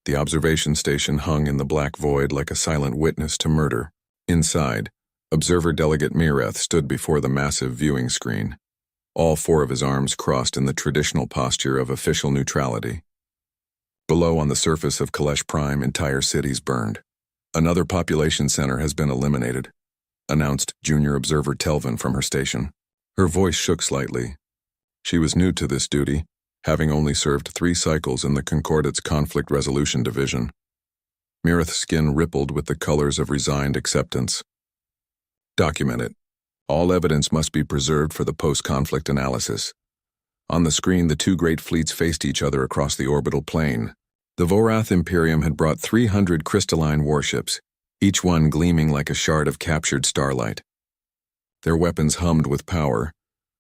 The observation station hung in the black void like a silent witness to murder. Inside, Observer Delegate Mireth stood before the massive viewing screen, all four of his arms crossed in the traditional posture of official neutrality. Below on the surface of Kalesh Prime, entire cities burned. Another population center has been eliminated, announced Junior Observer Telvin from her station. Her voice shook slightly. She was new to this duty, having only served 3 cycles in the Concordate's Conflict Resolution Division. Mireth's skin rippled with the colors of resigned acceptance. Document it. All evidence must be preserved for the post-conflict analysis. On the screen, the 2 great fleets faced each other across the orbital plane. The Vorath Imperium had brought 300 crystalline warships, each one gleaming like a shard of captured starlight. Their weapons hummed with power,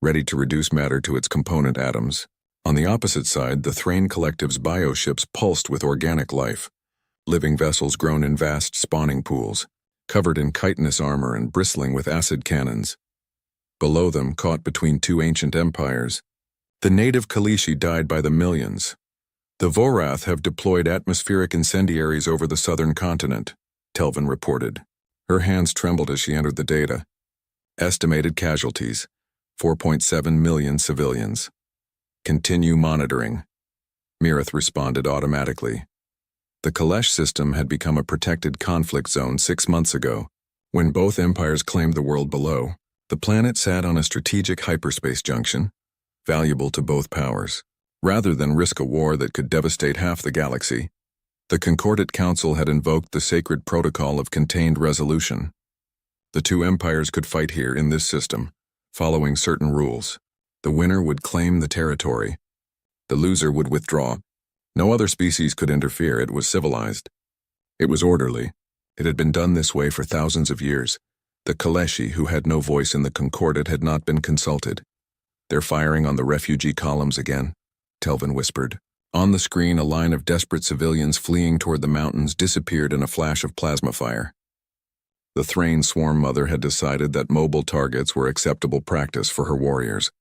ready to reduce matter to its component atoms. On the opposite side, the Thrain Collective's bioships pulsed with organic life, living vessels grown in vast spawning pools, covered in chitinous armor and bristling with acid cannons. Below them, caught between 2 ancient empires, the native Kaleshi died by the millions. The Vorath have deployed atmospheric incendiaries over the southern continent, Telvin reported. Her hands trembled as she entered the data. Estimated casualties, 4.7 million civilians. Continue monitoring. Mireth responded automatically. The Kalesh system had become a protected conflict zone 6 months ago. When both empires claimed the world below, the planet sat on a strategic hyperspace junction, valuable to both powers. Rather than risk a war that could devastate half the galaxy, the Concordate Council had invoked the sacred protocol of contained resolution. The 2 empires could fight here in this system, following certain rules. The winner would claim the territory. The loser would withdraw. No other species could interfere. It was civilized. It was orderly. It had been done this way for thousands of years. The Kaleshi, who had no voice in the Concordate, had not been consulted. They're firing on the refugee columns again, Telvin whispered. On the screen, a line of desperate civilians fleeing toward the mountains disappeared in a flash of plasma fire. The Thrain Swarm Mother had decided that mobile targets were acceptable practice for her warriors.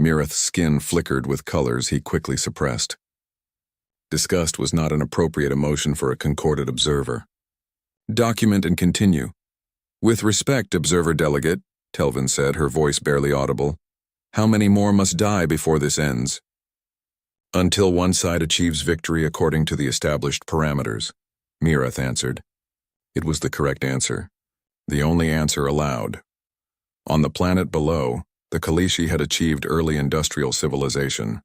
Mireth's skin flickered with colors he quickly suppressed. Disgust was not an appropriate emotion for a Concordate observer. Document and continue. With respect, Observer Delegate, Telvin said, her voice barely audible. How many more must die before this ends? Until one side achieves victory according to the established parameters, Mireth answered. It was the correct answer. The only answer allowed. On the planet below, the Kaleshi had achieved early industrial civilization.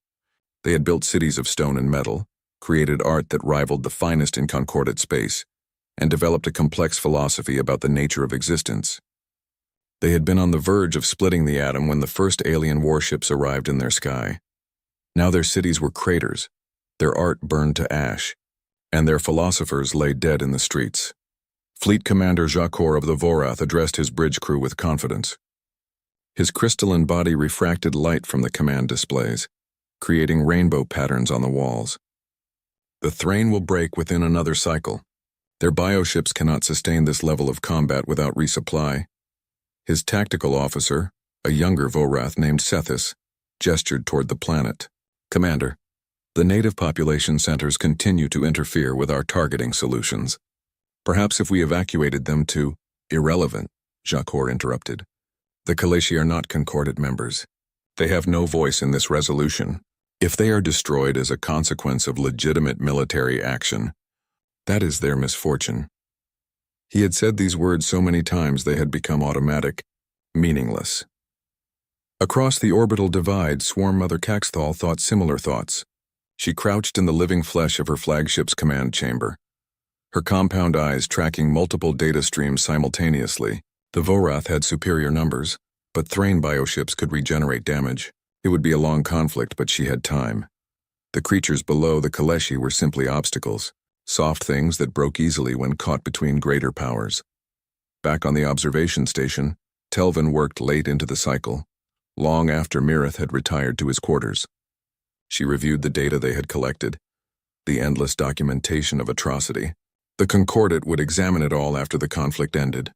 They had built cities of stone and metal, created art that rivaled the finest in Concordate space, and developed a complex philosophy about the nature of existence. They had been on the verge of splitting the atom when the first alien warships arrived in their sky. Now their cities were craters, their art burned to ash, and their philosophers lay dead in the streets. Fleet Commander Jakor of the Vorath addressed his bridge crew with confidence. His crystalline body refracted light from the command displays, creating rainbow patterns on the walls. The Thrain will break within another cycle. Their bioships cannot sustain this level of combat without resupply. His tactical officer, a younger Vorath named Sethis, gestured toward the planet. Commander, the native population centers continue to interfere with our targeting solutions. Perhaps if we evacuated them to irrelevant, Jakor interrupted. The Kaleshi are not Concordate members. They have no voice in this resolution. If they are destroyed as a consequence of legitimate military action, that is their misfortune. He had said these words so many times they had become automatic, meaningless. Across the orbital divide, Swarm Mother Caxthal thought similar thoughts. She crouched in the living flesh of her flagship's command chamber, her compound eyes tracking multiple data streams simultaneously. The Vorath had superior numbers, but Thrain bioships could regenerate damage. It would be a long conflict, but she had time. The creatures below the Kaleshi were simply obstacles, soft things that broke easily when caught between greater powers. Back on the observation station, Telvin worked late into the cycle, long after Mireth had retired to his quarters. She reviewed the data they had collected, the endless documentation of atrocity. The Concordate would examine it all after the conflict ended,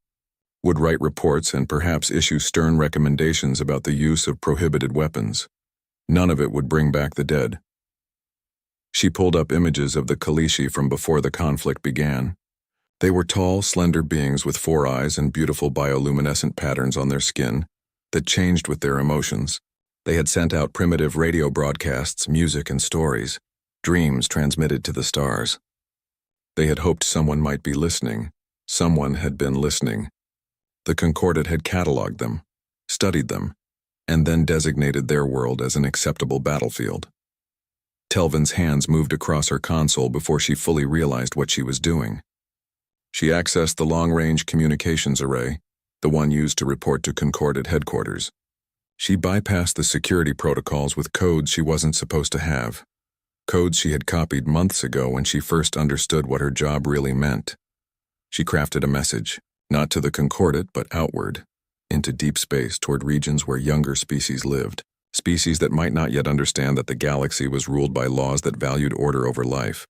would write reports and perhaps issue stern recommendations about the use of prohibited weapons. None of it would bring back the dead. She pulled up images of the Kalishi from before the conflict began. They were tall, slender beings with 4 eyes and beautiful bioluminescent patterns on their skin that changed with their emotions. They had sent out primitive radio broadcasts, music and stories, dreams transmitted to the stars. They had hoped someone might be listening. Someone had been listening. The Concordat had cataloged them, studied them, and then designated their world as an acceptable battlefield. Telvin's hands moved across her console before she fully realized what she was doing. She accessed the long-range communications array, the one used to report to Concordat headquarters. She bypassed the security protocols with codes she wasn't supposed to have. Codes she had copied months ago when she first understood what her job really meant. She crafted a message, not to the Concordat but outward, into deep space toward regions where younger species lived, species that might not yet understand that the galaxy was ruled by laws that valued order over life.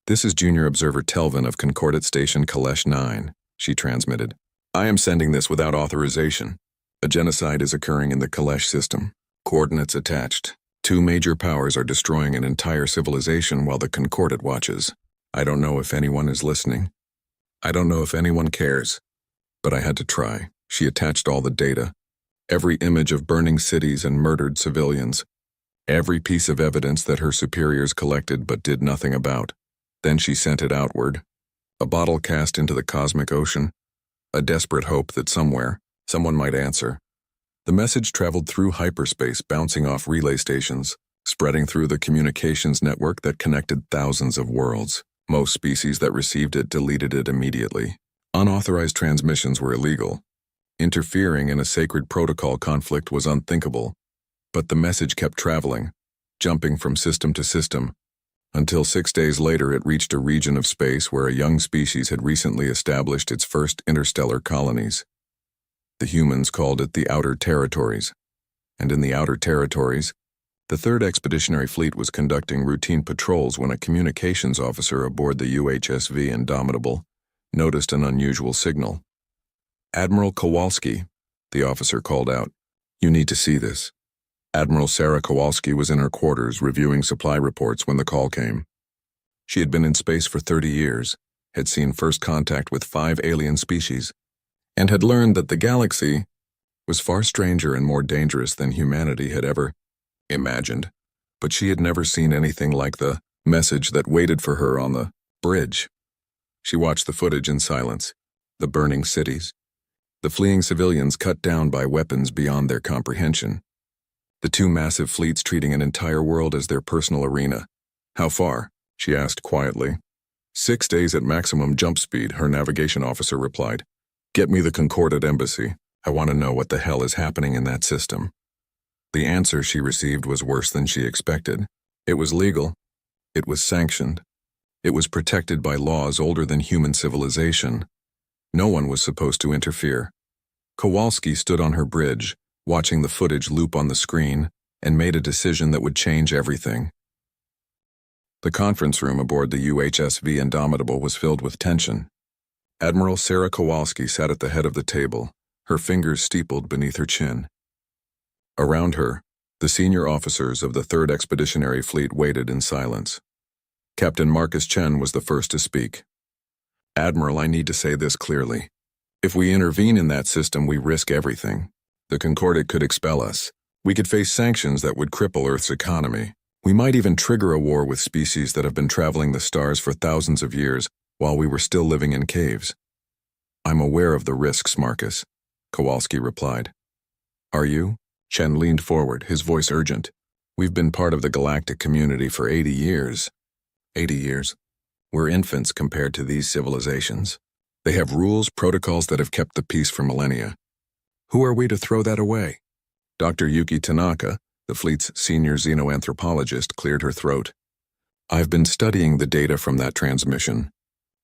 "This is Junior Observer Telvin of Concordat Station Kalesh 9, she transmitted. "I am sending this without authorization. A genocide is occurring in the Kalesh system. Coordinates attached. 2 major powers are destroying an entire civilization while the Concordat watches. I don't know if anyone is listening. I don't know if anyone cares. But I had to try." She attached all the data. Every image of burning cities and murdered civilians. Every piece of evidence that her superiors collected but did nothing about. Then she sent it outward. A bottle cast into the cosmic ocean. A desperate hope that somewhere, someone might answer. The message traveled through hyperspace, bouncing off relay stations, spreading through the communications network that connected thousands of worlds. Most species that received it deleted it immediately. Unauthorized transmissions were illegal. Interfering in a sacred protocol conflict was unthinkable. But the message kept traveling, jumping from system to system, until 6 days later it reached a region of space where a young species had recently established its first interstellar colonies. The humans called it the Outer Territories. And in the Outer Territories, the 3rd Expeditionary Fleet was conducting routine patrols when a communications officer aboard the UHSV Indomitable noticed an unusual signal. "Admiral Kowalski," the officer called out. "You need to see this." Admiral Sarah Kowalski was in her quarters reviewing supply reports when the call came. She had been in space for 30 years, had seen first contact with 5 alien species, and had learned that the galaxy was far stranger and more dangerous than humanity had ever imagined. But she had never seen anything like the message that waited for her on the bridge. She watched the footage in silence, the burning cities, the fleeing civilians cut down by weapons beyond their comprehension. The 2 massive fleets treating an entire world as their personal arena. "How far?" she asked quietly. 6 days at maximum jump speed, her navigation officer replied. "Get me the Concordat embassy. I want to know what the hell is happening in that system." The answer she received was worse than she expected. It was legal. It was sanctioned. It was protected by laws older than human civilization. No one was supposed to interfere. Kowalski stood on her bridge, watching the footage loop on the screen, and made a decision that would change everything. The conference room aboard the UHSV Indomitable was filled with tension. Admiral Sarah Kowalski sat at the head of the table, her fingers steepled beneath her chin. Around her, the senior officers of the 3rd Expeditionary Fleet waited in silence. Captain Marcus Chen was the first to speak. "Admiral, I need to say this clearly. If we intervene in that system, we risk everything. The Concordat could expel us. We could face sanctions that would cripple Earth's economy. We might even trigger a war with species that have been traveling the stars for thousands of years while we were still living in caves." "I'm aware of the risks, Marcus," Kowalski replied. "Are you?" Chen leaned forward, his voice urgent. "We've been part of the galactic community for 80 years. 80 years. We're infants compared to these civilizations. They have rules, protocols that have kept the peace for millennia. Who are we to throw that away?" Dr. Yuki Tanaka, the fleet's senior xenoanthropologist, cleared her throat. "I've been studying the data from that transmission.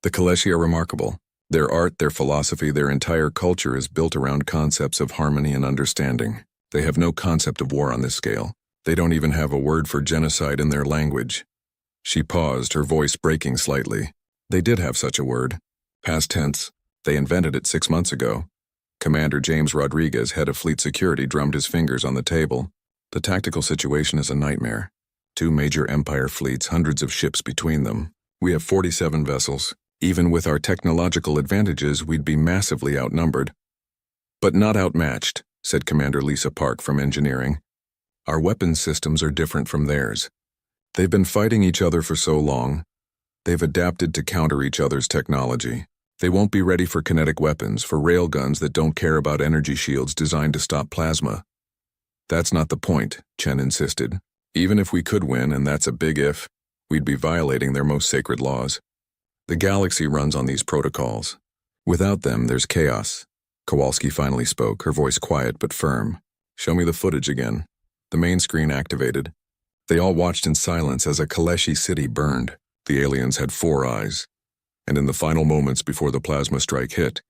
The Kaleshi are remarkable. Their art, their philosophy, their entire culture is built around concepts of harmony and understanding. They have no concept of war on this scale. They don't even have a word for genocide in their language." She paused, her voice breaking slightly. "They did have such a word. Past tense. They invented it 6 months ago." Commander James Rodriguez, head of fleet security, drummed his fingers on the table. "The tactical situation is a nightmare. 2 major Empire fleets, hundreds of ships between them. We have 47 vessels. Even with our technological advantages, we'd be massively outnumbered. But not outmatched, said Commander Lisa Park from Engineering. Our weapons systems are different from theirs. They've been fighting each other for so long. They've adapted to counter each other's technology. They won't be ready for kinetic weapons, for railguns that don't care about energy shields designed to stop plasma. That's not the point, Chen insisted. Even if we could win, and that's a big if, we'd be violating their most sacred laws. The galaxy runs on these protocols. Without them, there's chaos. Kowalski finally spoke, her voice quiet but firm. Show me the footage again. The main screen activated. They all watched in silence as a Kaleshi city burned. The aliens had 4 eyes. And in the final moments before the plasma strike hit,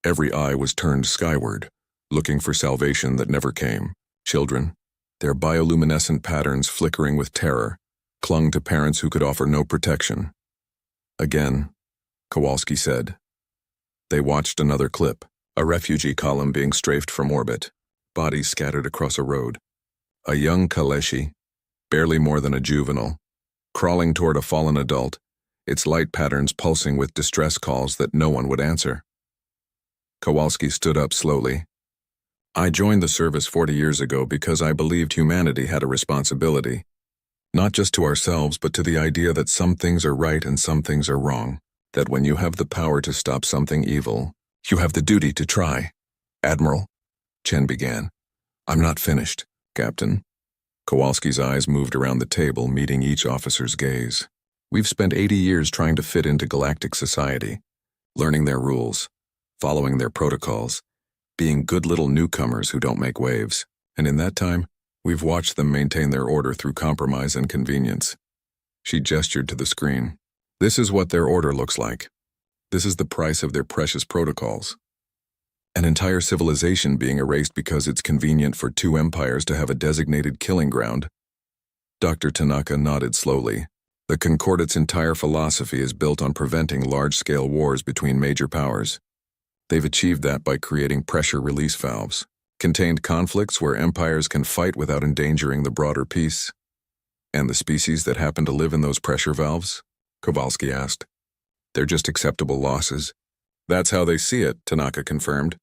every eye was turned skyward, looking for salvation that never came. Children, their bioluminescent patterns flickering with terror, clung to parents who could offer no protection. Again, Kowalski said. They watched another clip, a refugee column being strafed from orbit, bodies scattered across a road. A young Kaleshi, barely more than a juvenile, crawling toward a fallen adult, its light patterns pulsing with distress calls that no one would answer. Kowalski stood up slowly. I joined the service 40 years ago because I believed humanity had a responsibility, not just to ourselves but to the idea that some things are right and some things are wrong, that when you have the power to stop something evil, you have the duty to try. Admiral, Chen began. I'm not finished, Captain. Kowalski's eyes moved around the table, meeting each officer's gaze. We've spent 80 years trying to fit into galactic society, learning their rules, following their protocols, being good little newcomers who don't make waves. And in that time, we've watched them maintain their order through compromise and convenience. She gestured to the screen. This is what their order looks like. This is the price of their precious protocols. An entire civilization being erased because it's convenient for 2 empires to have a designated killing ground. Dr. Tanaka nodded slowly. The Concordate's entire philosophy is built on preventing large-scale wars between major powers. They've achieved that by creating pressure release valves, contained conflicts where empires can fight without endangering the broader peace. And the species that happen to live in those pressure valves? Kowalski asked. They're just acceptable losses. That's how they see it, Tanaka confirmed.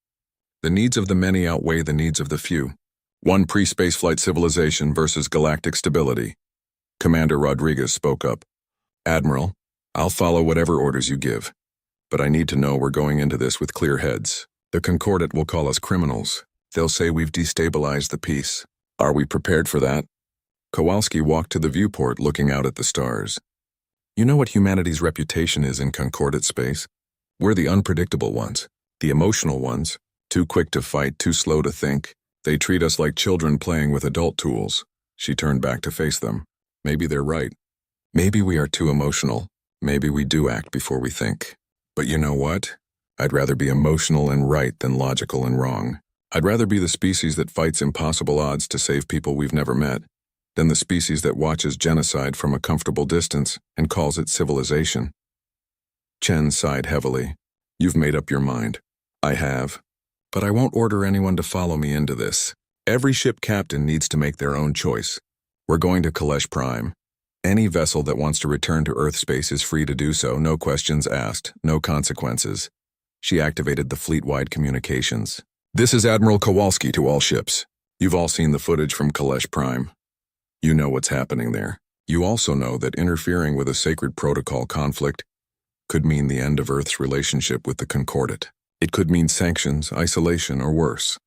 The needs of the many outweigh the needs of the few. One pre-spaceflight civilization versus galactic stability. Commander Rodriguez spoke up. Admiral, I'll follow whatever orders you give, but I need to know we're going into this with clear heads. The Concordate will call us criminals. They'll say we've destabilized the peace. Are we prepared for that? Kowalski walked to the viewport, looking out at the stars. You know what humanity's reputation is in Concordate space? We're the unpredictable ones, the emotional ones, too quick to fight, too slow to think. They treat us like children playing with adult tools. She turned back to face them. Maybe they're right. Maybe we are too emotional. Maybe we do act before we think. But you know what? I'd rather be emotional and right than logical and wrong. I'd rather be the species that fights impossible odds to save people we've never met than the species that watches genocide from a comfortable distance and calls it civilization. Chen sighed heavily. You've made up your mind. I have. But I won't order anyone to follow me into this. Every ship captain needs to make their own choice. We're going to Kalesh Prime. Any vessel that wants to return to Earth space is free to do so, no questions asked, no consequences. She activated the fleet-wide communications. This is Admiral Kowalski to all ships. You've all seen the footage from Kalesh Prime. You know what's happening there. You also know that interfering with a sacred protocol conflict could mean the end of Earth's relationship with the Concordate. It could mean sanctions, isolation, or worse.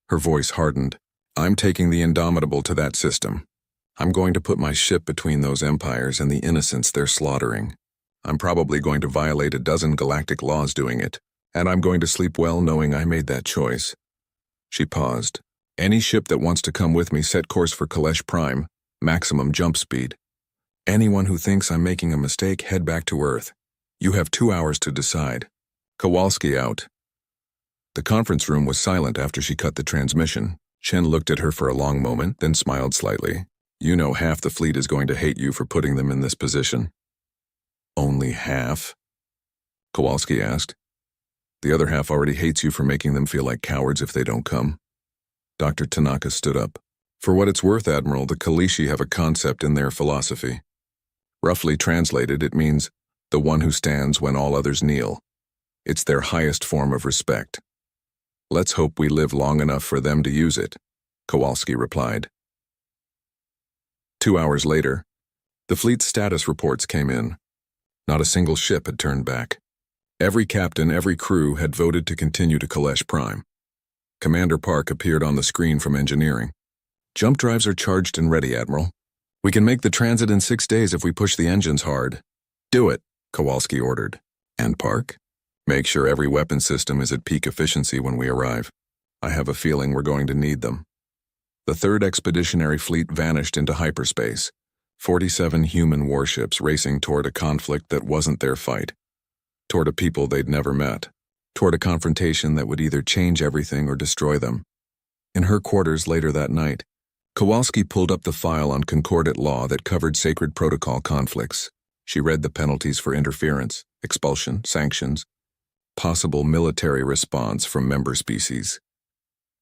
Her voice hardened. I'm taking the Indomitable to that system. I'm going to put my ship between those empires and the innocents they're slaughtering. I'm probably going to violate a dozen galactic laws doing it, and I'm going to sleep well knowing I made that choice. She paused. Any ship that wants to come with me, set course for Kalesh Prime, maximum jump speed. Anyone who thinks I'm making a mistake, head back to Earth. You have 2 hours to decide. Kowalski out. The conference room was silent after she cut the transmission. Chen looked at her for a long moment, then smiled slightly. You know half the fleet is going to hate you for putting them in this position. Only half? Kowalski asked. The other half already hates you for making them feel like cowards if they don't come. Dr. Tanaka stood up. For what it's worth, Admiral, the Kalishi have a concept in their philosophy. Roughly translated, it means the one who stands when all others kneel. It's their highest form of respect. Let's hope we live long enough for them to use it, Kowalski replied. 2 hours later, the fleet's status reports came in. Not a single ship had turned back. Every captain, every crew had voted to continue to Kalesh Prime. Commander Park appeared on the screen from engineering. Jump drives are charged and ready, Admiral. We can make the transit in 6 days if we push the engines hard. Do it, Kowalski ordered. And Park? Make sure every weapon system is at peak efficiency when we arrive. I have a feeling we're going to need them. The 3rd Expeditionary Fleet vanished into hyperspace, 47 human warships racing toward a conflict that wasn't their fight, toward a people they'd never met, toward a confrontation that would either change everything or destroy them. In her quarters later that night, Kowalski pulled up the file on concordate law that covered sacred protocol conflicts. She read the penalties for interference, expulsion, sanctions, possible military response from member species.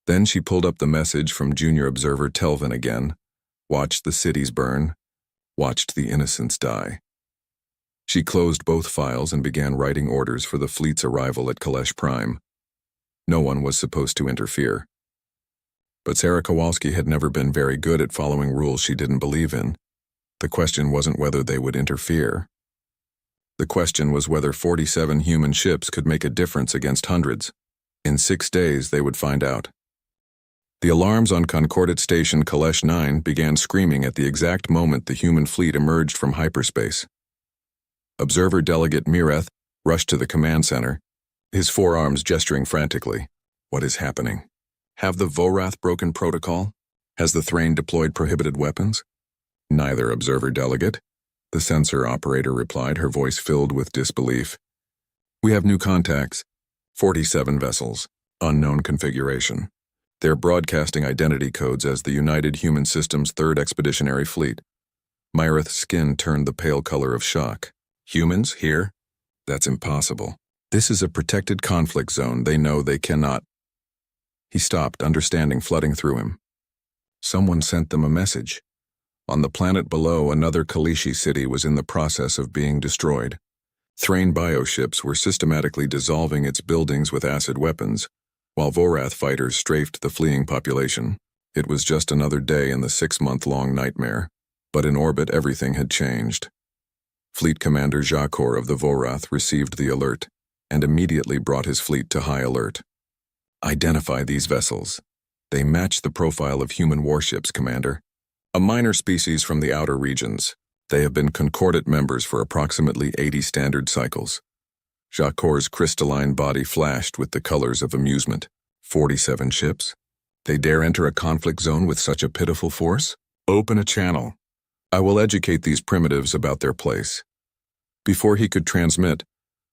Then she pulled up the message from Junior Observer Telvin again, watched the cities burn, watched the innocents die. She closed both files and began writing orders for the fleet's arrival at Kalesh Prime. No one was supposed to interfere. But Sarah Kowalski had never been very good at following rules she didn't believe in. The question wasn't whether they would interfere. The question was whether 47 human ships could make a difference against hundreds. In 6 days, they would find out. The alarms on Concordate Station Kalesh 9 began screaming at the exact moment the human fleet emerged from hyperspace. Observer Delegate Mireth rushed to the command center, his forearms gesturing frantically. What is happening? Have the Vorath broken protocol? Has the Thrain deployed prohibited weapons? Neither, Observer Delegate. The sensor operator replied, her voice filled with disbelief. We have new contacts. 47 vessels. Unknown configuration. They're broadcasting identity codes as the United Human Systems 3rd Expeditionary Fleet. Myreth's skin turned the pale color of shock. Humans here? That's impossible. This is a protected conflict zone. They know they cannot. He stopped, understanding flooding through him. Someone sent them a message. On the planet below, another Kalishi city was in the process of being destroyed. Thrain bioships were systematically dissolving its buildings with acid weapons, while Vorath fighters strafed the fleeing population. It was just another day in the 6-month-long nightmare, but in orbit everything had changed. Fleet Commander Jakor of the Vorath received the alert and immediately brought his fleet to high alert. Identify these vessels. They match the profile of human warships, Commander. A minor species from the outer regions. They have been concordate members for approximately 80 standard cycles. Jakor's crystalline body flashed with the colors of amusement. 47 ships? They dare enter a conflict zone with such a pitiful force? Open a channel. I will educate these primitives about their place. Before he could transmit,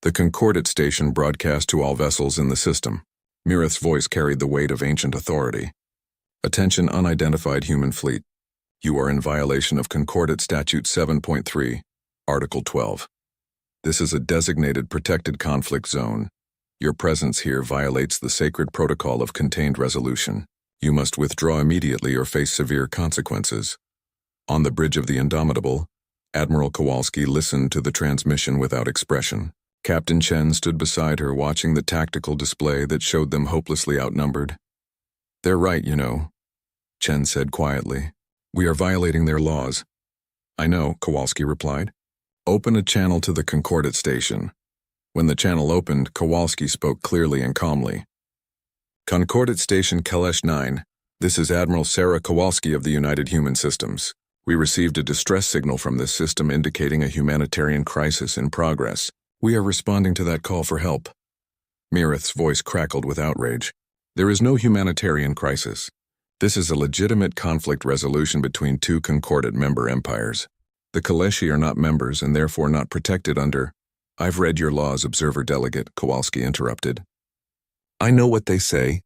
the Concordate station broadcast to all vessels in the system. Mireth's voice carried the weight of ancient authority. Attention, unidentified human fleet. You are in violation of Concordate Statute 7.3, Article 12. This is a designated protected conflict zone. Your presence here violates the sacred protocol of contained resolution. You must withdraw immediately or face severe consequences. On the bridge of the Indomitable, Admiral Kowalski listened to the transmission without expression. Captain Chen stood beside her, watching the tactical display that showed them hopelessly outnumbered. They're right, you know, Chen said quietly. We are violating their laws. I know, Kowalski replied. Open a channel to the Concordate station. When the channel opened, Kowalski spoke clearly and calmly. Concordate Station Kalesh 9, this is Admiral Sarah Kowalski of the United Human Systems. We received a distress signal from this system indicating a humanitarian crisis in progress. We are responding to that call for help. Mireth's voice crackled with outrage. There is no humanitarian crisis. This is a legitimate conflict resolution between two concordate member empires. The Kaleshi are not members and therefore not protected under— I've read your laws, Observer Delegate, Kowalski interrupted. I know what they say.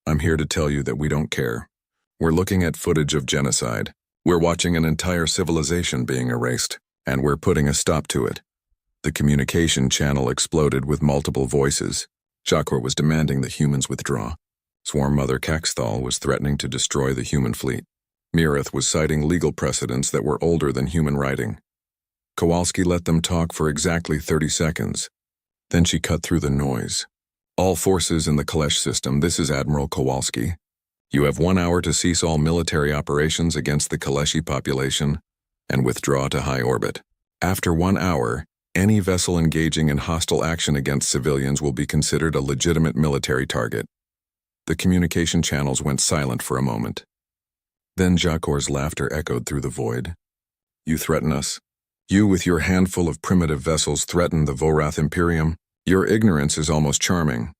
I'm here to tell you that we don't care. We're looking at footage of genocide. We're watching an entire civilization being erased, and we're putting a stop to it. The communication channel exploded with multiple voices. Jakor was demanding the humans withdraw. Swarm Mother Caxthal was threatening to destroy the human fleet. Mireth was citing legal precedents that were older than human writing. Kowalski let them talk for exactly 30 seconds. Then she cut through the noise. All forces in the Kalesh system, this is Admiral Kowalski. You have 1 hour to cease all military operations against the Kaleshi population and withdraw to high orbit. After 1 hour, any vessel engaging in hostile action against civilians will be considered a legitimate military target. The communication channels went silent for a moment. Then Jakor's laughter echoed through the void. You threaten us? You with your handful of primitive vessels threaten the Vorath Imperium? Your ignorance is almost charming.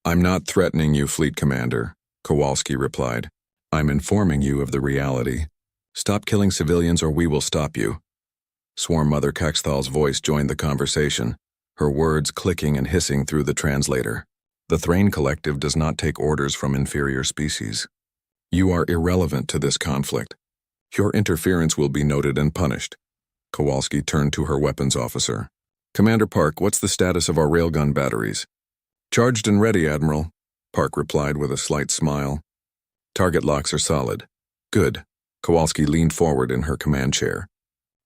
I'm not threatening you, Fleet Commander, Kowalski replied. I'm informing you of the reality. Stop killing civilians or we will stop you. Swarm Mother Kexthal's voice joined the conversation, her words clicking and hissing through the translator. The Thrain Collective does not take orders from inferior species. You are irrelevant to this conflict. Your interference will be noted and punished. Kowalski turned to her weapons officer. Commander Park, what's the status of our railgun batteries? Charged and ready, Admiral, Park replied with a slight smile. Target locks are solid. Good. Kowalski leaned forward in her command chair.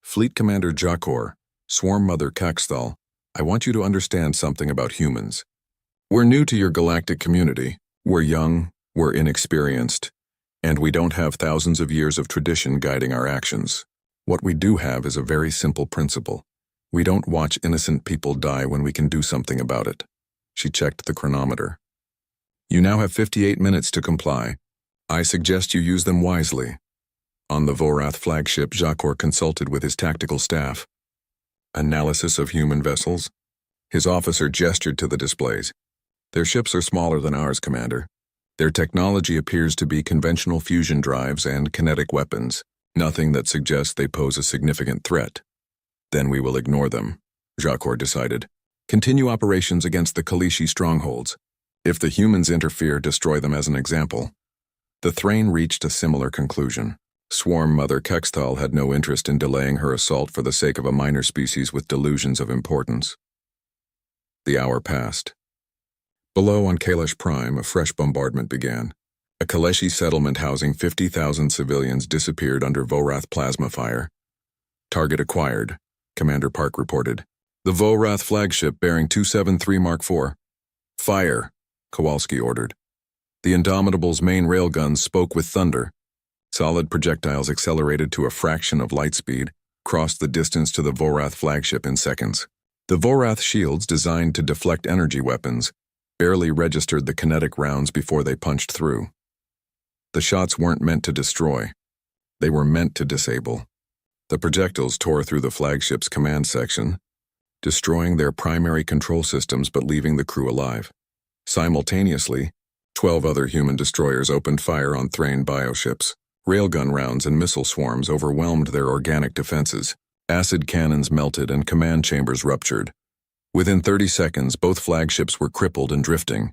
Fleet Commander Jakor, Swarm Mother Kexthal, I want you to understand something about humans. We're new to your galactic community. We're young, we're inexperienced, and we don't have thousands of years of tradition guiding our actions. What we do have is a very simple principle. We don't watch innocent people die when we can do something about it. She checked the chronometer. You now have 58 minutes to comply. I suggest you use them wisely. On the Vorath flagship, Jakor consulted with his tactical staff. Analysis of human vessels? His officer gestured to the displays. Their ships are smaller than ours, Commander. Their technology appears to be conventional fusion drives and kinetic weapons, nothing that suggests they pose a significant threat. Then we will ignore them, Jakor decided. Continue operations against the Kaleshi strongholds. If the humans interfere, destroy them as an example. The Thrain reached a similar conclusion. Swarm Mother Kexthal had no interest in delaying her assault for the sake of a minor species with delusions of importance. The hour passed. Below on Kalesh Prime, a fresh bombardment began. A Kaleshi settlement housing 50,000 civilians disappeared under Vorath plasma fire. Target acquired, Commander Park reported. The Vorath flagship bearing 273 Mark IV. Fire, Kowalski ordered. The Indomitable's main railguns spoke with thunder. Solid projectiles accelerated to a fraction of light speed, crossed the distance to the Vorath flagship in seconds. The Vorath shields, designed to deflect energy weapons, barely registered the kinetic rounds before they punched through. The shots weren't meant to destroy. They were meant to disable. The projectiles tore through the flagship's command section, destroying their primary control systems but leaving the crew alive. Simultaneously, 12 other human destroyers opened fire on Thrain bioships. Railgun rounds and missile swarms overwhelmed their organic defenses. Acid cannons melted and command chambers ruptured. Within 30 seconds, both flagships were crippled and drifting.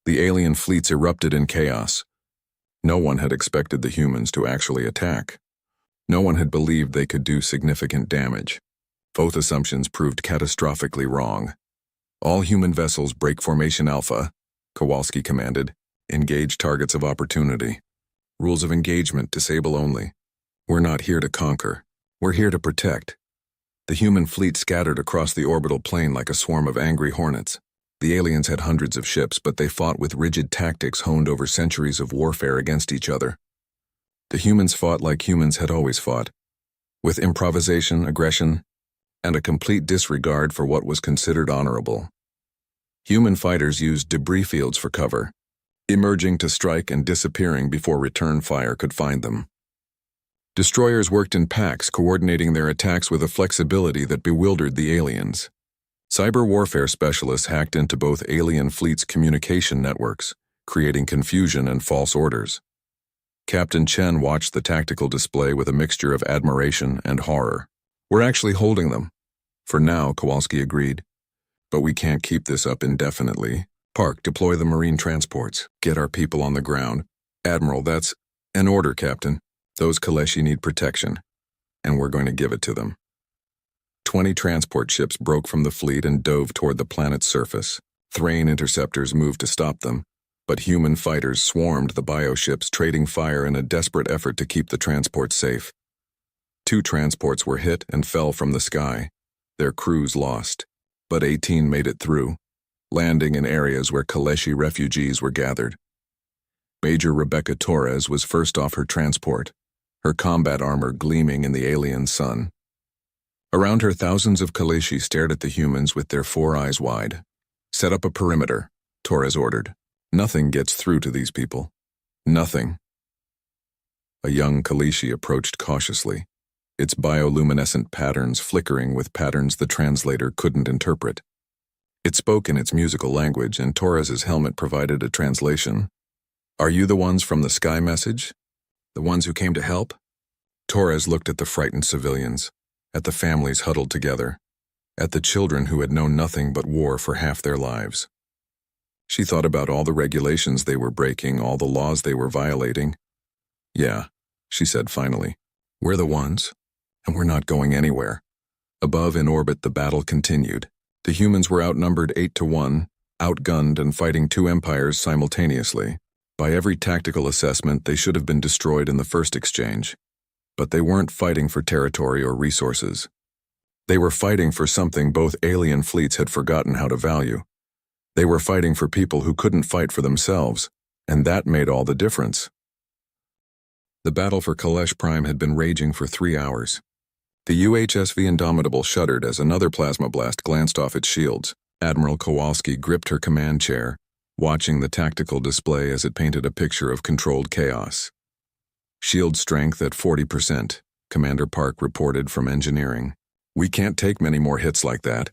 The alien fleets erupted in chaos. No one had expected the humans to actually attack. No one had believed they could do significant damage. Both assumptions proved catastrophically wrong. All human vessels break formation Alpha, Kowalski commanded. Engage targets of opportunity. Rules of engagement, disable only. We're not here to conquer. We're here to protect. The human fleet scattered across the orbital plane like a swarm of angry hornets. The aliens had hundreds of ships, but they fought with rigid tactics honed over centuries of warfare against each other. The humans fought like humans had always fought, with improvisation, aggression, and a complete disregard for what was considered honorable. Human fighters used debris fields for cover, emerging to strike and disappearing before return fire could find them. Destroyers worked in packs, coordinating their attacks with a flexibility that bewildered the aliens. Cyber warfare specialists hacked into both alien fleets' communication networks, creating confusion and false orders. Captain Chen watched the tactical display with a mixture of admiration and horror. We're actually holding them. For now, Kowalski agreed. But we can't keep this up indefinitely. Park, deploy the marine transports. Get our people on the ground. Admiral, that's an order, Captain. Those Kaleshi need protection, and we're going to give it to them. 20 transport ships broke from the fleet and dove toward the planet's surface. Thrain interceptors moved to stop them, but human fighters swarmed the bioships, trading fire in a desperate effort to keep the transports safe. 2 transports were hit and fell from the sky, their crews lost, but 18 made it through, landing in areas where Kaleshi refugees were gathered. Major Rebecca Torres was first off her transport, her combat armor gleaming in the alien sun. Around her, thousands of Kaleshi stared at the humans with their 4 eyes wide. "Set up a perimeter," Torres ordered. "Nothing gets through to these people. Nothing." A young Kaleshi approached cautiously, its bioluminescent patterns flickering with patterns the translator couldn't interpret. It spoke in its musical language, and Torres's helmet provided a translation. "Are you the ones from the sky message? The ones who came to help?" Torres looked at the frightened civilians, at the families huddled together, at the children who had known nothing but war for half their lives. She thought about all the regulations they were breaking, all the laws they were violating. "Yeah," she said finally. "We're the ones, and we're not going anywhere." Above in orbit, the battle continued. The humans were outnumbered 8-1, outgunned and fighting 2 empires simultaneously. By every tactical assessment, they should have been destroyed in the first exchange. But they weren't fighting for territory or resources. They were fighting for something both alien fleets had forgotten how to value. They were fighting for people who couldn't fight for themselves, and that made all the difference. The battle for Kalesh Prime had been raging for 3 hours. The UHSV Indomitable shuddered as another plasma blast glanced off its shields. Admiral Kowalski gripped her command chair, watching the tactical display as it painted a picture of controlled chaos. "Shield strength at 40%, Commander Park reported from engineering. "We can't take many more hits like that."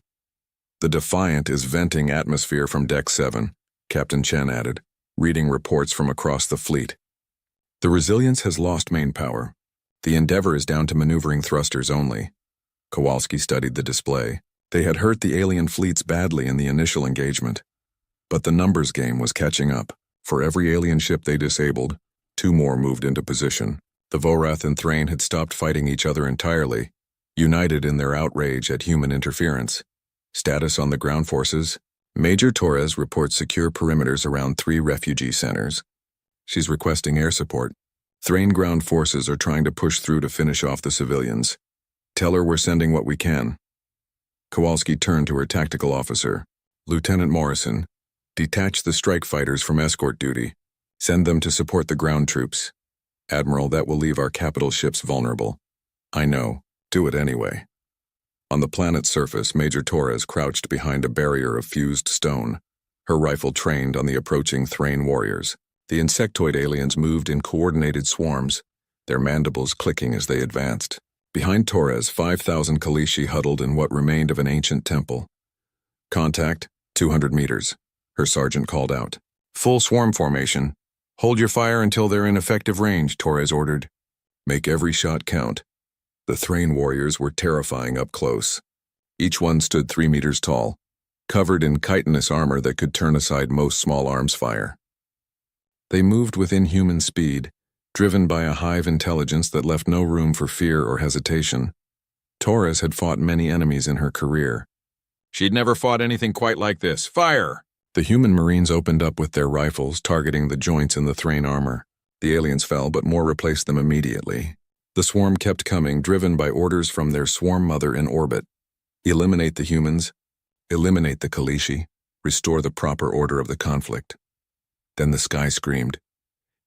"The Defiant is venting atmosphere from Deck 7, Captain Chen added, reading reports from across the fleet. "The Resilience has lost main power. The Endeavor is down to maneuvering thrusters only." Kowalski studied the display. They had hurt the alien fleets badly in the initial engagement. But the numbers game was catching up. For every alien ship they disabled, 2 more moved into position. The Vorath and Thrain had stopped fighting each other entirely, united in their outrage at human interference. Status on the ground forces: Major Torres reports secure perimeters around 3 refugee centers. She's requesting air support. Thrain ground forces are trying to push through to finish off the civilians. Tell her we're sending what we can. Kowalski turned to her tactical officer. "Lieutenant Morrison, detach the strike fighters from escort duty. Send them to support the ground troops. Admiral, that will leave our capital ships vulnerable." "I know. Do it anyway." On the planet's surface, Major Torres crouched behind a barrier of fused stone, her rifle trained on the approaching Thrain warriors. The insectoid aliens moved in coordinated swarms, their mandibles clicking as they advanced. Behind Torres, 5,000 Kaleshi huddled in what remained of an ancient temple. "Contact, 200 meters, her sergeant called out. "Full swarm formation. Hold your fire until they're in effective range," Torres ordered. "Make every shot count." The Thrain warriors were terrifying up close. Each one stood 3 meters tall, covered in chitinous armor that could turn aside most small arms fire. They moved with inhuman speed, driven by a hive intelligence that left no room for fear or hesitation. Torres had fought many enemies in her career. She'd never fought anything quite like this. "Fire!" The human Marines opened up with their rifles, targeting the joints in the Thrain armor. The aliens fell, but more replaced them immediately. The swarm kept coming, driven by orders from their swarm mother in orbit. Eliminate the humans, eliminate the Kaleshi, restore the proper order of the conflict. Then the sky screamed.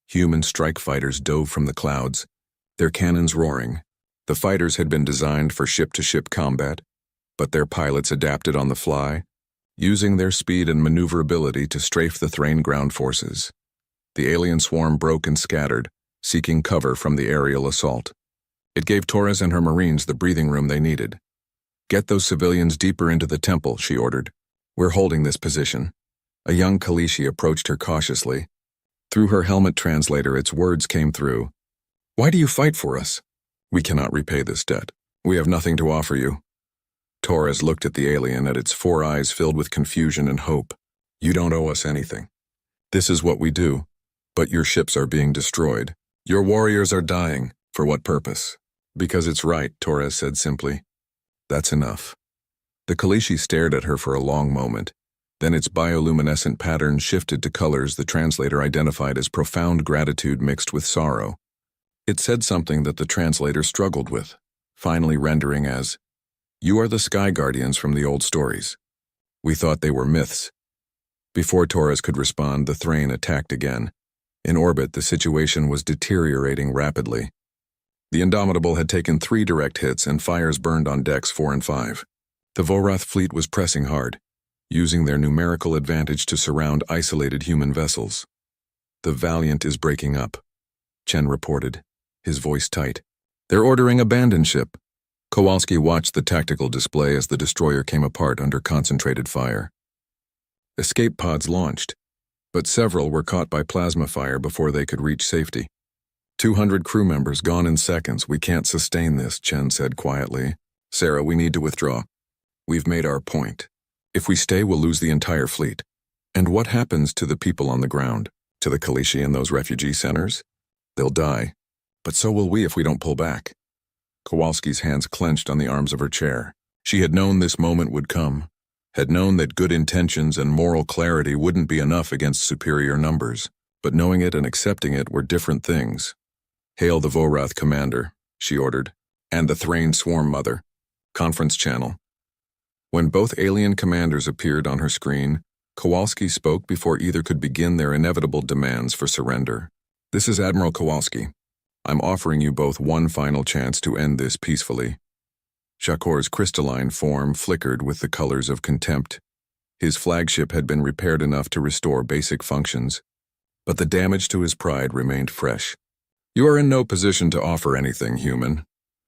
Human strike fighters dove from the clouds, their cannons roaring. The fighters had been designed for ship-to-ship combat, but their pilots adapted on the fly, using their speed and maneuverability to strafe the Thrain ground forces. The alien swarm broke and scattered, seeking cover from the aerial assault. It gave Torres and her Marines the breathing room they needed. "Get those civilians deeper into the temple," she ordered. "We're holding this position." A young Kaleshi approached her cautiously. Through her helmet translator, its words came through. "Why do you fight for us?" "We cannot repay this debt. We have nothing to offer you." Torres looked at the alien, at its 4 eyes filled with confusion and hope. "You don't owe us anything. This is what we do. But your ships are being destroyed. Your warriors are dying. For what purpose?" "Because it's right," Torres said simply. "That's enough." The Kaleshi stared at her for a long moment, Then its bioluminescent pattern shifted to colors the translator identified as profound gratitude mixed with sorrow. It said something that the translator struggled with, finally rendering as, "You are the Sky Guardians from the old stories. We thought they were myths." Before Torres could respond, the Thrain attacked again. In orbit, the situation was deteriorating rapidly. The Indomitable had taken 3 direct hits and fires burned on decks 4 and 5. The Vorath fleet was pressing hard, using their numerical advantage to surround isolated human vessels. "The Valiant is breaking up," Chen reported, his voice tight. "They're ordering abandon ship." Kowalski watched the tactical display as the destroyer came apart under concentrated fire. Escape pods launched, but several were caught by plasma fire before they could reach safety. 200 crew members gone in seconds. "We can't sustain this," Chen said quietly. "Sarah, we need to withdraw. We've made our point. If we stay, we'll lose the entire fleet. And what happens to the people on the ground? To the Kalishi and those refugee centers? They'll die. But so will we if we don't pull back." Kowalski's hands clenched on the arms of her chair. She had known this moment would come, had known that good intentions and moral clarity wouldn't be enough against superior numbers, but knowing it and accepting it were different things. "Hail the Vorath commander," she ordered, "and the Thrain swarm mother. Conference channel." When both alien commanders appeared on her screen, Kowalski spoke before either could begin their inevitable demands for surrender. "This is Admiral Kowalski. I'm offering you both one final chance to end this peacefully." Shakor's crystalline form flickered with the colors of contempt. His flagship had been repaired enough to restore basic functions, but the damage to his pride remained fresh. "You are in no position to offer anything, human.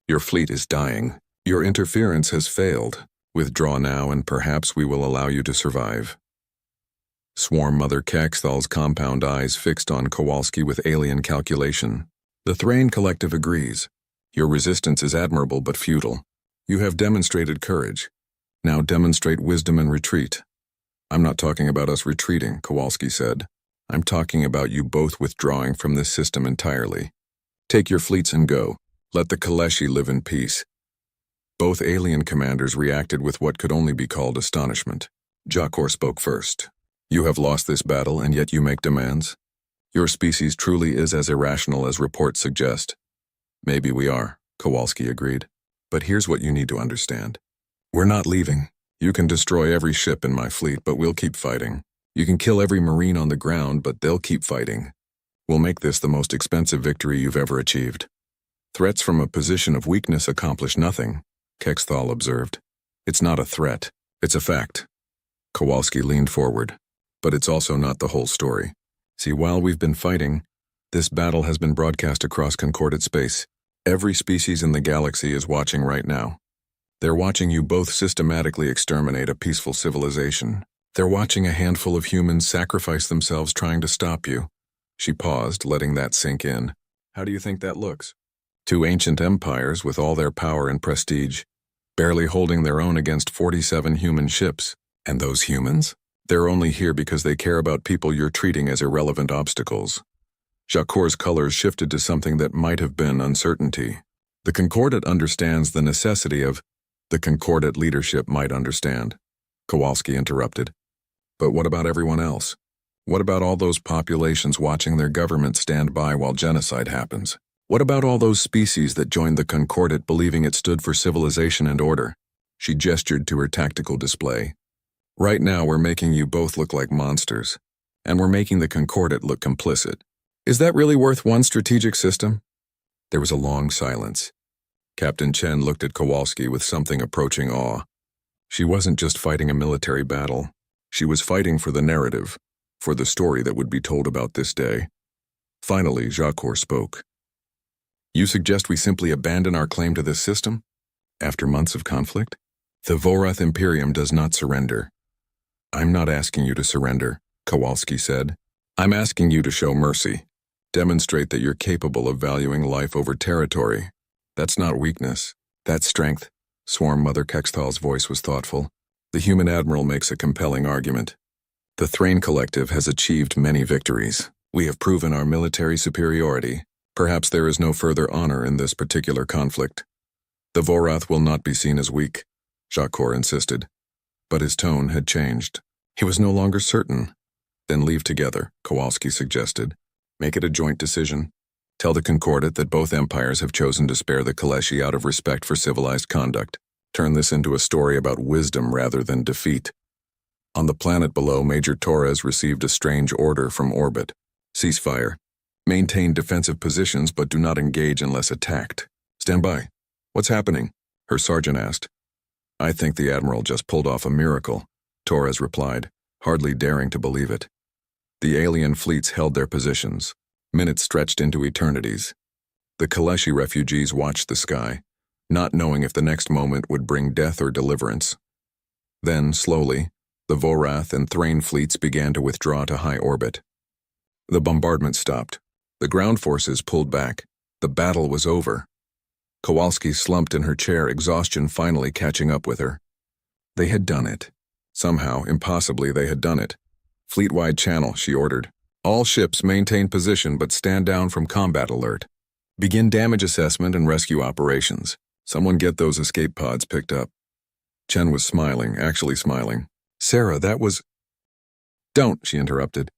Your fleet is dying. Your interference has failed. Withdraw now and perhaps we will allow you to survive." Swarm Mother Kexthal's compound eyes fixed on Kowalski with alien calculation. "The Thrain Collective agrees. Your resistance is admirable but futile. You have demonstrated courage. Now demonstrate wisdom and retreat." "I'm not talking about us retreating," Kowalski said. "I'm talking about you both withdrawing from this system entirely. Take your fleets and go. Let the Kaleshi live in peace." Both alien commanders reacted with what could only be called astonishment. Jakor spoke first. "You have lost this battle and yet you make demands? Your species truly is as irrational as reports suggest." "Maybe we are," Kowalski agreed. "But here's what you need to understand. We're not leaving. You can destroy every ship in my fleet, but we'll keep fighting. You can kill every Marine on the ground, but they'll keep fighting. We'll make this the most expensive victory you've ever achieved." "Threats from a position of weakness accomplish nothing," Kexthal observed. "It's not a threat. It's a fact." Kowalski leaned forward. "But it's also not the whole story. See, while we've been fighting, this battle has been broadcast across concordate space. Every species in the galaxy is watching right now. They're watching you both systematically exterminate a peaceful civilization. They're watching a handful of humans sacrifice themselves trying to stop you." She paused, letting that sink in. "How do you think that looks? 2 ancient empires with all their power and prestige, barely holding their own against 47 human ships. And those humans? They're only here because they care about people you're treating as irrelevant obstacles." Jakor's colors shifted to something that might have been uncertainty. "The Concordate understands the necessity of—" "The Concordate leadership might understand," Kowalski interrupted. "But what about everyone else? What about all those populations watching their government stand by while genocide happens? What about all those species that joined the Concordate believing it stood for civilization and order?" She gestured to her tactical display. "Right now we're making you both look like monsters, and we're making the Concordate look complicit. Is that really worth one strategic system?" There was a long silence. Captain Chen looked at Kowalski with something approaching awe. She wasn't just fighting a military battle. She was fighting for the narrative, for the story that would be told about this day. Finally, Jakor spoke. "You suggest we simply abandon our claim to this system? After months of conflict? The Vorath Imperium does not surrender." "I'm not asking you to surrender," Kowalski said. "I'm asking you to show mercy. Demonstrate that you're capable of valuing life over territory. That's not weakness. That's strength." Swarm Mother Kexthal's voice was thoughtful. "The human admiral makes a compelling argument. The Thrain Collective has achieved many victories. We have proven our military superiority. Perhaps there is no further honor in this particular conflict. The Vorath will not be seen as weak," Jakor insisted. But his tone had changed. He was no longer certain. Then leave together, Kowalski suggested. Make it a joint decision. Tell the Concordat that both empires have chosen to spare the Kaleshi out of respect for civilized conduct. Turn this into a story about wisdom rather than defeat. On the planet below, Major Torres received a strange order from orbit. Ceasefire. Maintain defensive positions but do not engage unless attacked. Stand by. What's happening? Her sergeant asked. I think the Admiral just pulled off a miracle, Torres replied, hardly daring to believe it. The alien fleets held their positions. Minutes stretched into eternities. The Kaleshi refugees watched the sky, not knowing if the next moment would bring death or deliverance. Then, slowly, the Vorath and Thrain fleets began to withdraw to high orbit. The bombardment stopped. The ground forces pulled back. The battle was over. Kowalski slumped in her chair, exhaustion finally catching up with her. They had done it. Somehow, impossibly, they had done it. Fleet-wide channel, she ordered. All ships maintain position but stand down from combat alert. Begin damage assessment and rescue operations. Someone get those escape pods picked up. Chen was smiling, actually smiling. Sarah, that was... Don't, she interrupted.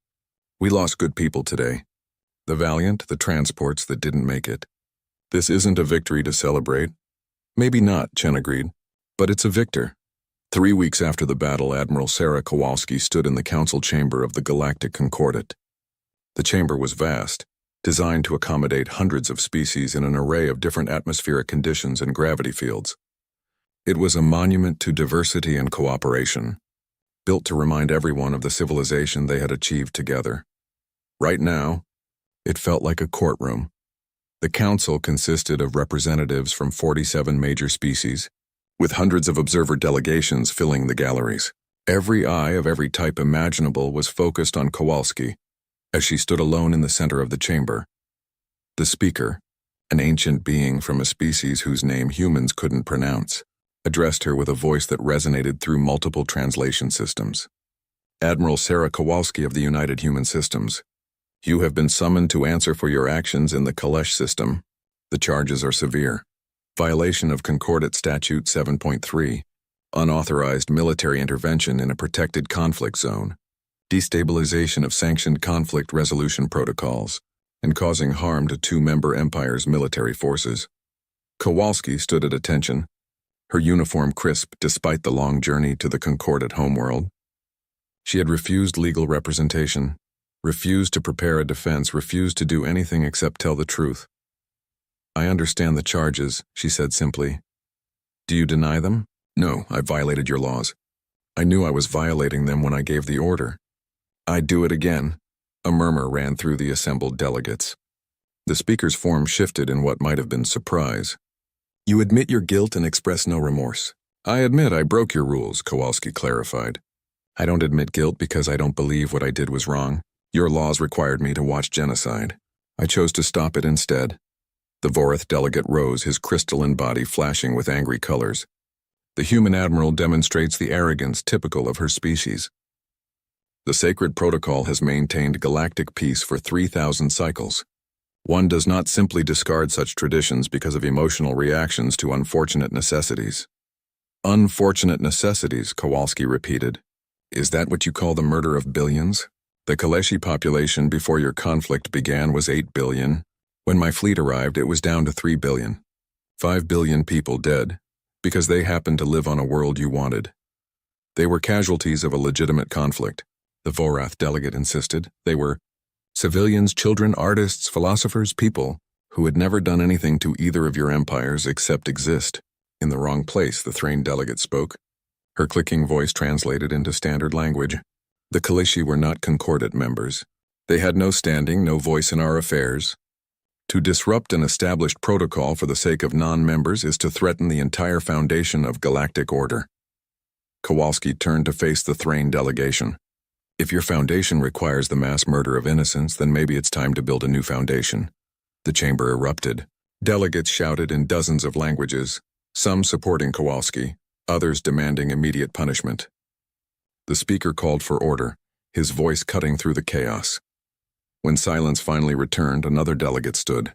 We lost good people today. The Valiant, the transports that didn't make it. This isn't a victory to celebrate. Maybe not, Chen agreed. But it's a victor. 3 weeks after the battle, Admiral Sarah Kowalski stood in the council chamber of the Galactic Concordat. The chamber was vast, designed to accommodate hundreds of species in an array of different atmospheric conditions and gravity fields. It was a monument to diversity and cooperation, built to remind everyone of the civilization they had achieved together. Right now, it felt like a courtroom. The council consisted of representatives from 47 major species, with hundreds of observer delegations filling the galleries. Every eye of every type imaginable was focused on Kowalski, as she stood alone in the center of the chamber. The speaker, an ancient being from a species whose name humans couldn't pronounce, addressed her with a voice that resonated through multiple translation systems. Admiral Sarah Kowalski of the United Human Systems, you have been summoned to answer for your actions in the Kalesh system. The charges are severe. Violation of Concordat Statute 7.3, unauthorized military intervention in a protected conflict zone, destabilization of sanctioned conflict resolution protocols, and causing harm to 2 member empires' military forces. Kowalski stood at attention, her uniform crisp despite the long journey to the Concordat homeworld. She had refused legal representation, refused to prepare a defense, refused to do anything except tell the truth. I understand the charges, she said simply. Do you deny them? No, I violated your laws. I knew I was violating them when I gave the order. I'd do it again. A murmur ran through the assembled delegates. The speaker's form shifted in what might have been surprise. You admit your guilt and express no remorse. I admit I broke your rules, Kowalski clarified. I don't admit guilt because I don't believe what I did was wrong. Your laws required me to watch genocide. I chose to stop it instead. The Vorath delegate rose, his crystalline body flashing with angry colors. The human admiral demonstrates the arrogance typical of her species. The sacred protocol has maintained galactic peace for 3,000 cycles. One does not simply discard such traditions because of emotional reactions to unfortunate necessities. Unfortunate necessities, Kowalski repeated. Is that what you call the murder of billions? The Kaleshi population before your conflict began was 8 billion. When my fleet arrived, it was down to 3 billion. 5 billion people dead, because they happened to live on a world you wanted. They were casualties of a legitimate conflict, the Vorath delegate insisted. They were civilians, children, artists, philosophers, people who had never done anything to either of your empires except exist. In the wrong place, the Thrain delegate spoke. Her clicking voice translated into standard language. The Kaleshi were not Concordat members. They had no standing, no voice in our affairs. To disrupt an established protocol for the sake of non-members is to threaten the entire foundation of galactic order. Kowalski turned to face the Thrain delegation. If your foundation requires the mass murder of innocents, then maybe it's time to build a new foundation. The chamber erupted. Delegates shouted in dozens of languages, some supporting Kowalski, others demanding immediate punishment. The speaker called for order, his voice cutting through the chaos. When silence finally returned, another delegate stood.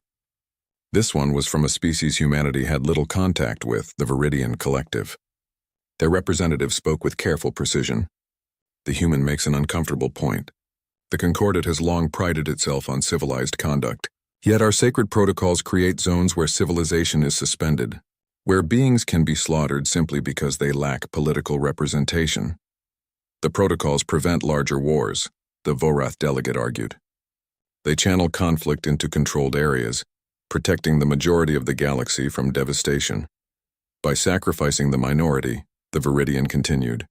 This one was from a species humanity had little contact with, the Viridian Collective. Their representative spoke with careful precision. The human makes an uncomfortable point. The Concordat has long prided itself on civilized conduct. Yet our sacred protocols create zones where civilization is suspended, where beings can be slaughtered simply because they lack political representation. The protocols prevent larger wars, the Vorath delegate argued. They channel conflict into controlled areas, protecting the majority of the galaxy from devastation. By sacrificing the minority, the Viridian continued,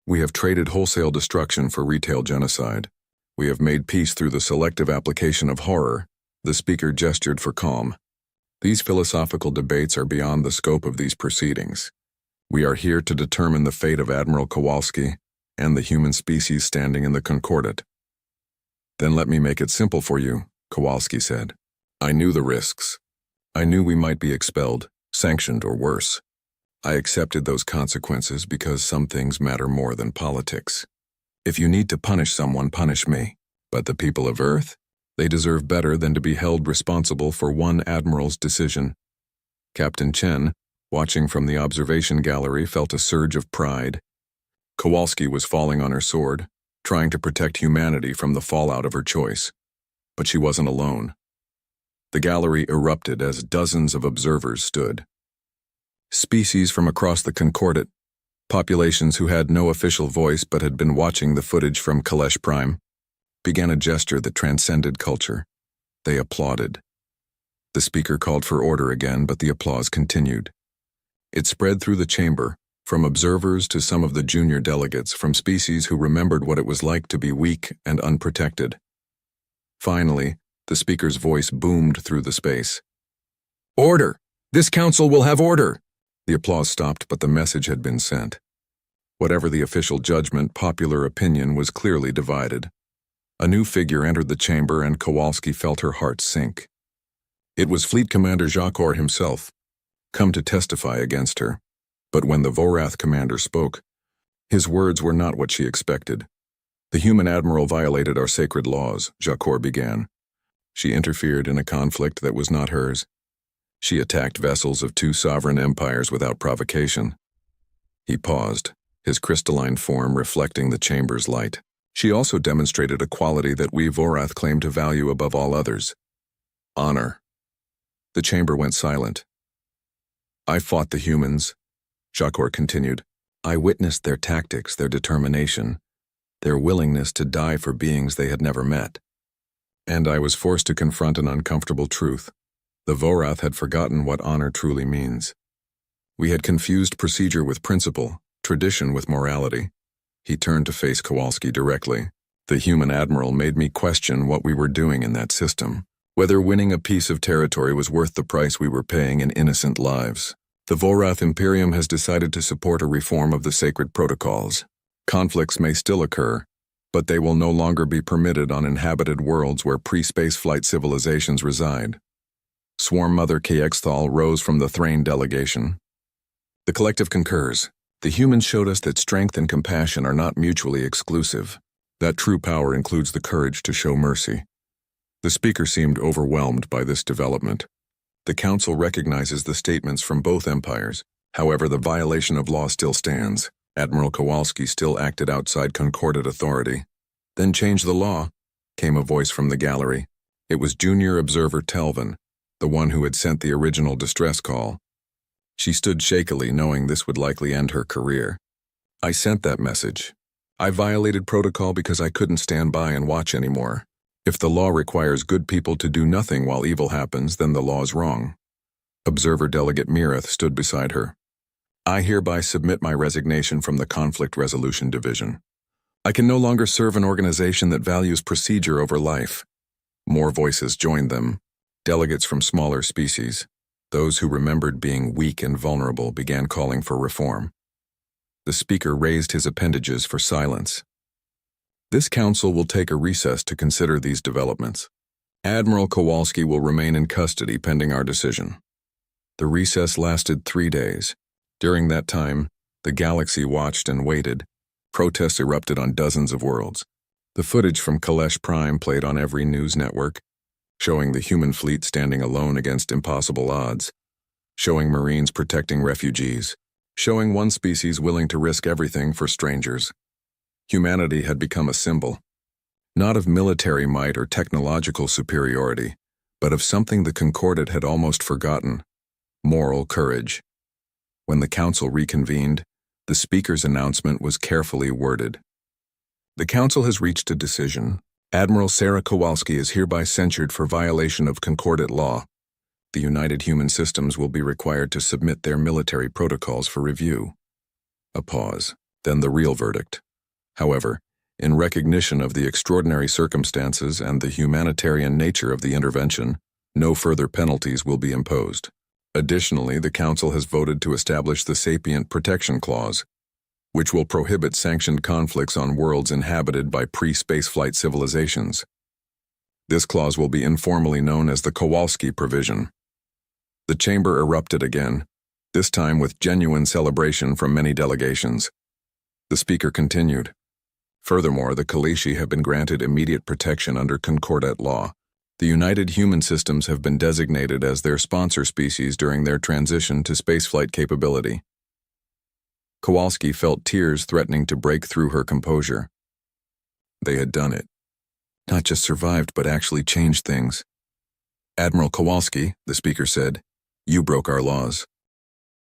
we have traded wholesale destruction for retail genocide. We have made peace through the selective application of horror. The speaker gestured for calm. These philosophical debates are beyond the scope of these proceedings. We are here to determine the fate of Admiral Kowalski and the human species standing in the Concordat. Then let me make it simple for you, Kowalski said. I knew the risks. I knew we might be expelled, sanctioned, or worse. I accepted those consequences because some things matter more than politics. If you need to punish someone, punish me. But the people of Earth? They deserve better than to be held responsible for one admiral's decision. Captain Chen, watching from the observation gallery, felt a surge of pride. Kowalski was falling on her sword, trying to protect humanity from the fallout of her choice. But she wasn't alone. The gallery erupted as dozens of observers stood. Species from across the Concordat, populations who had no official voice but had been watching the footage from Kalesh Prime, began a gesture that transcended culture. They applauded. The speaker called for order again, but the applause continued. It spread through the chamber, from observers to some of the junior delegates from species who remembered what it was like to be weak and unprotected. Finally, the speaker's voice boomed through the space. Order! This council will have order! The applause stopped, but the message had been sent. Whatever the official judgment, popular opinion was clearly divided. A new figure entered the chamber and Kowalski felt her heart sink. It was Fleet Commander Jakor himself, come to testify against her. But when the Vorath commander spoke, his words were not what she expected. The human admiral violated our sacred laws, Jakor began. She interfered in a conflict that was not hers. She attacked vessels of two sovereign empires without provocation. He paused, his crystalline form reflecting the chamber's light. She also demonstrated a quality that we Vorath claim to value above all others: honor. The chamber went silent. I fought the humans, Jakor continued. I witnessed their tactics, their determination, their willingness to die for beings they had never met. And I was forced to confront an uncomfortable truth. The Vorath had forgotten what honor truly means. We had confused procedure with principle, tradition with morality. He turned to face Kowalski directly. The human admiral made me question what we were doing in that system, whether winning a piece of territory was worth the price we were paying in innocent lives. The Vorath Imperium has decided to support a reform of the sacred protocols. Conflicts may still occur, but they will no longer be permitted on inhabited worlds where pre-spaceflight civilizations reside. Swarm Mother Kexthal rose from the Thrain delegation. The collective concurs. The humans showed us that strength and compassion are not mutually exclusive, that true power includes the courage to show mercy. The speaker seemed overwhelmed by this development. The council recognizes the statements from both empires. However, the violation of law still stands. Admiral Kowalski still acted outside Concordat authority. Then change the law, came a voice from the gallery. It was junior observer Telvin, the one who had sent the original distress call. She stood shakily, knowing this would likely end her career. I sent that message. I violated protocol because I couldn't stand by and watch anymore. If the law requires good people to do nothing while evil happens, then the law's wrong. Observer Delegate Mireth stood beside her. I hereby submit my resignation from the Conflict Resolution Division. I can no longer serve an organization that values procedure over life. More voices joined them. Delegates from smaller species, those who remembered being weak and vulnerable, began calling for reform. The speaker raised his appendages for silence. This council will take a recess to consider these developments. Admiral Kowalski will remain in custody pending our decision. The recess lasted 3 days. During that time, the galaxy watched and waited. Protests erupted on dozens of worlds. The footage from Kalesh Prime played on every news network, showing the human fleet standing alone against impossible odds, showing Marines protecting refugees, showing one species willing to risk everything for strangers. Humanity had become a symbol, not of military might or technological superiority, but of something the Concordat had almost forgotten: moral courage. When the council reconvened, the speaker's announcement was carefully worded. The council has reached a decision. Admiral Sarah Kowalski is hereby censured for violation of Concordat law. The United Human Systems will be required to submit their military protocols for review. A pause, then the real verdict. However, in recognition of the extraordinary circumstances and the humanitarian nature of the intervention, no further penalties will be imposed. Additionally, the Council has voted to establish the Sapient Protection Clause, which will prohibit sanctioned conflicts on worlds inhabited by pre-spaceflight civilizations. This clause will be informally known as the Kowalski Provision. The chamber erupted again, this time with genuine celebration from many delegations. The speaker continued. Furthermore, the Kalishi have been granted immediate protection under Concordat law. The United Human Systems have been designated as their sponsor species during their transition to spaceflight capability. Kowalski felt tears threatening to break through her composure. They had done it. Not just survived, but actually changed things. "Admiral Kowalski," the speaker said, "you broke our laws.